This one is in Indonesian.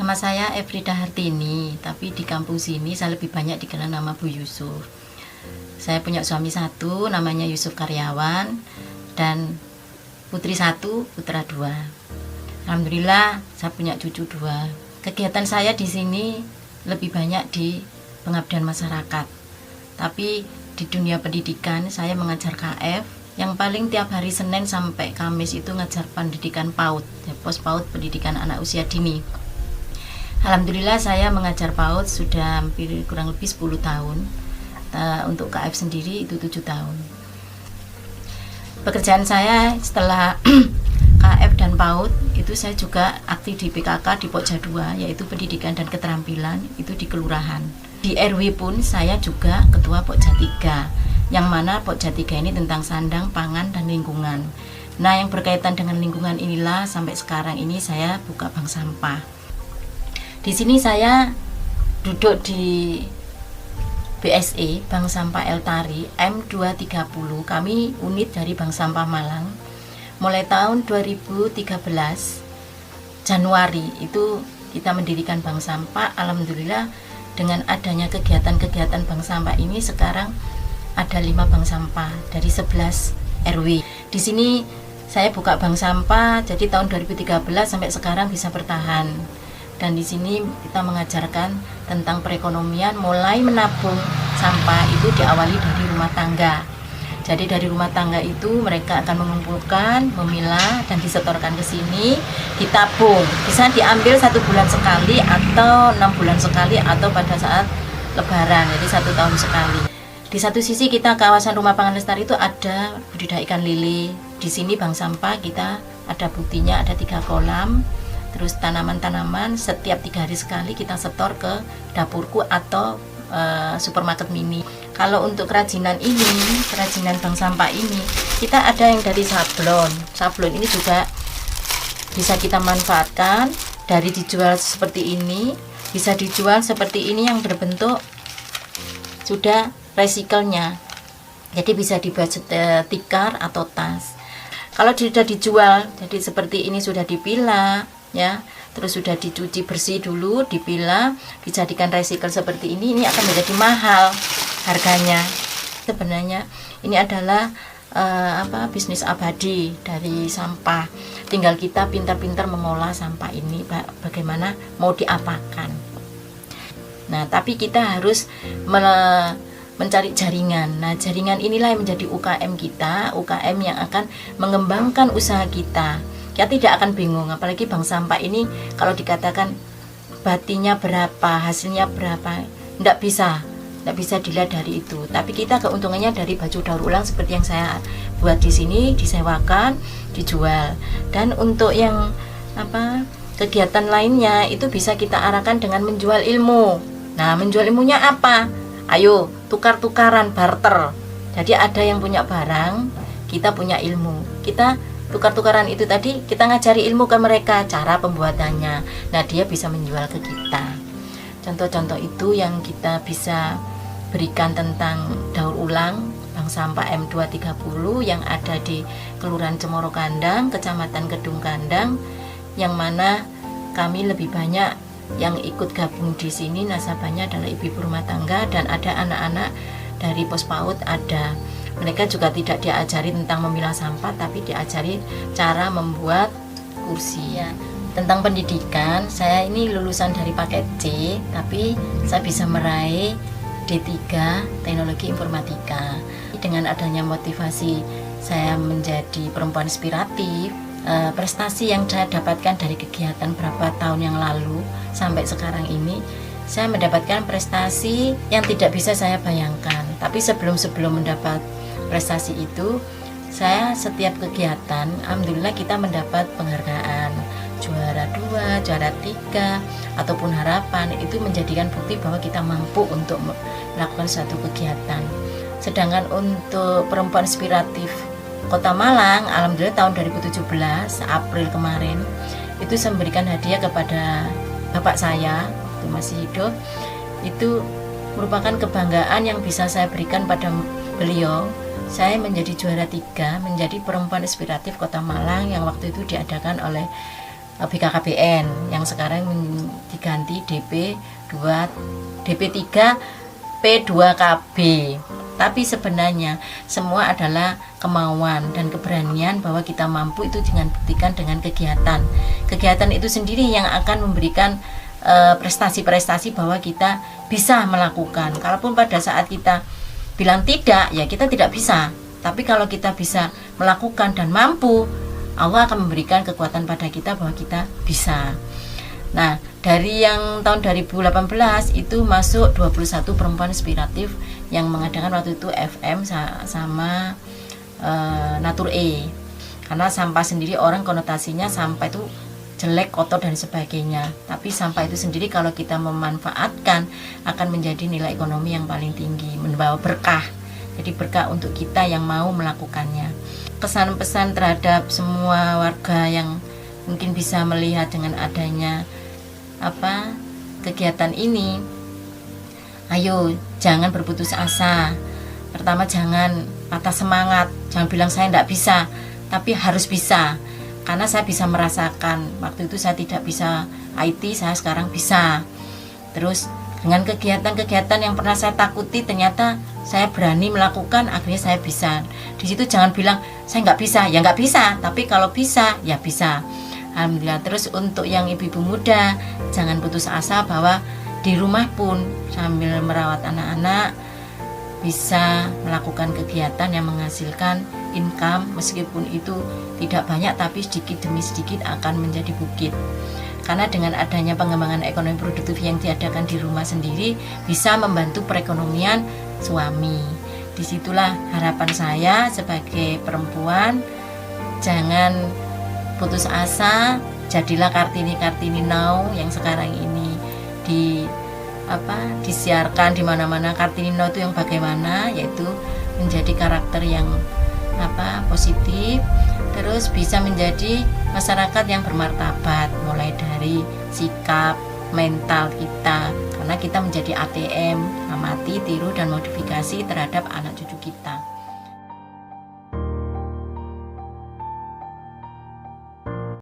Nama saya Efrida Hartini, tapi di kampung sini saya lebih banyak dikenal nama Bu Yusuf. Saya punya suami satu, namanya Yusuf Karyawan, dan putri satu, putra dua. Alhamdulillah, saya punya cucu dua. Kegiatan saya di sini lebih banyak di pengabdian masyarakat. Tapi di dunia pendidikan, saya mengajar KF, yang paling tiap hari Senin sampai Kamis itu ngajar pendidikan PAUD, pos PAUD pendidikan anak usia dini. Alhamdulillah saya mengajar PAUD sudah hampir kurang lebih 10 tahun. Untuk KF sendiri itu 7 tahun. Pekerjaan saya setelah KF dan PAUD itu saya juga aktif di PKK di Pokja 2, yaitu pendidikan dan keterampilan, itu di kelurahan. Di RW pun saya juga ketua Pokja 3, yang mana Pokja 3 ini tentang sandang, pangan, dan lingkungan. Nah, yang berkaitan dengan lingkungan inilah sampai sekarang ini saya buka bank sampah. Di sini saya duduk di BSE, Bank Sampah Eltari, M230. Kami unit dari Bank Sampah Malang. Mulai tahun 2013 Januari itu kita mendirikan Bank Sampah. Alhamdulillah dengan adanya kegiatan-kegiatan Bank Sampah ini sekarang ada 5 bank sampah dari 11 RW. Di sini saya buka bank sampah jadi tahun 2013 sampai sekarang bisa bertahan. Dan di sini kita mengajarkan tentang perekonomian, mulai menabung sampah itu diawali dari rumah tangga. Jadi dari rumah tangga itu mereka akan mengumpulkan, memilah, dan disetorkan ke sini, ditabung. Bisa diambil 1 bulan sekali atau 6 bulan sekali atau pada saat Lebaran, jadi 1 tahun sekali. Di satu sisi kita kawasan Rumah Pangan Lestari itu ada budidaya ikan lele. Di sini bank sampah kita ada buktinya, ada 3 kolam. Terus tanaman-tanaman setiap 3 hari sekali kita setor ke dapurku atau supermarket mini. Kalau untuk kerajinan ini, kerajinan bank sampah ini, kita ada yang dari sablon. Sablon ini juga bisa kita manfaatkan, dari dijual seperti ini, bisa dijual seperti ini yang berbentuk sudah recycle-nya. Jadi bisa dibuat tikar atau tas. Kalau sudah dijual, jadi seperti ini sudah dipilah, ya, terus sudah dicuci bersih dulu, dipilah, dijadikan recycle seperti ini akan menjadi mahal harganya. Sebenarnya ini adalah bisnis abadi dari sampah. Tinggal kita pintar-pintar mengolah sampah ini, bagaimana mau diapakan. Nah, tapi kita harus mencari jaringan. Nah, jaringan inilah yang menjadi UKM kita, UKM yang akan mengembangkan usaha kita. Kita tidak akan bingung, apalagi bank sampah ini kalau dikatakan batinya berapa, hasilnya berapa, tidak bisa dilihat dari itu. Tapi kita keuntungannya dari baju daur ulang seperti yang saya buat di sini, disewakan, dijual. Dan untuk yang kegiatan lainnya itu bisa kita arahkan dengan menjual ilmu. Nah, menjual ilmunya apa? Ayo, tukar-tukaran, barter. Jadi ada yang punya barang, kita punya ilmu. Kita tukar-tukaran itu tadi, kita ngajari ilmu ke mereka, cara pembuatannya. Nah, dia bisa menjual ke kita. Contoh-contoh itu yang kita bisa berikan tentang daur ulang bank sampah M230 yang ada di Kelurahan Cemoro Kandang, Kecamatan Kedung Kandang, yang mana kami lebih banyak yang ikut gabung di sini nasabahnya adalah ibu-ibu rumah tangga dan ada anak-anak dari pos PAUD ada. Mereka juga tidak diajari tentang memilah sampah, tapi diajari cara membuat kursi. Ya. Tentang pendidikan, saya ini lulusan dari paket C, tapi saya bisa meraih D3 Teknologi Informatika. Dengan adanya motivasi saya menjadi perempuan inspiratif, prestasi yang saya dapatkan dari kegiatan berapa tahun yang lalu sampai sekarang ini, saya mendapatkan prestasi yang tidak bisa saya bayangkan. Tapi sebelum mendapat prestasi itu, saya setiap kegiatan, alhamdulillah kita mendapat penghargaan juara 2, juara 3, ataupun harapan. Itu menjadikan bukti bahwa kita mampu untuk melakukan suatu kegiatan. Sedangkan untuk perempuan inspiratif Kota Malang, alhamdulillah tahun 2017 April kemarin itu saya memberikan hadiah kepada bapak saya waktu masih hidup. Itu merupakan kebanggaan yang bisa saya berikan pada beliau. Saya menjadi juara 3, menjadi perempuan inspiratif Kota Malang yang waktu itu diadakan oleh BKKBN yang sekarang diganti DP3 P2KB. Tapi sebenarnya semua adalah kemauan dan keberanian bahwa kita mampu itu dengan buktikan dengan kegiatan. Kegiatan itu sendiri yang akan memberikan prestasi-prestasi bahwa kita bisa melakukan. Kalaupun pada saat kita bilang tidak, ya kita tidak bisa. Tapi kalau kita bisa melakukan dan mampu, Allah akan memberikan kekuatan pada kita bahwa kita bisa. Nah, dari yang tahun 2018 itu masuk 21 perempuan inspiratif yang mengadakan waktu itu FM sama Natur E. Karena sampah sendiri orang konotasinya sampah itu jelek, kotor dan sebagainya. Tapi sampah itu sendiri kalau kita memanfaatkan akan menjadi nilai ekonomi yang paling tinggi, membawa berkah. Jadi berkah untuk kita yang mau melakukannya. Kesan pesan terhadap semua warga yang mungkin bisa melihat dengan adanya kegiatan ini, ayo jangan berputus asa. Pertama, jangan patah semangat, jangan bilang saya tidak bisa, tapi harus bisa. Karena saya bisa merasakan waktu itu saya tidak bisa IT, saya sekarang bisa. Terus dengan kegiatan-kegiatan yang pernah saya takuti, ternyata saya berani melakukan, akhirnya saya bisa. Di situ jangan bilang saya nggak bisa, ya nggak bisa. Tapi kalau bisa, ya bisa. Alhamdulillah. Terus untuk yang ibu-ibu muda, jangan putus asa bahwa di rumah pun sambil merawat anak-anak bisa melakukan kegiatan yang menghasilkan income, meskipun itu tidak banyak tapi sedikit demi sedikit akan menjadi bukit. Karena dengan adanya pengembangan ekonomi produktif yang diadakan di rumah sendiri bisa membantu perekonomian suami. Disitulah harapan saya sebagai perempuan, jangan putus asa, jadilah Kartini Now yang sekarang ini disiarkan di mana-mana. Kartini Now itu yang bagaimana, yaitu menjadi karakter yang positif, terus bisa menjadi masyarakat yang bermartabat, mulai dari sikap, mental kita, karena kita menjadi ATM, amati, tiru dan modifikasi terhadap anak cucu kita.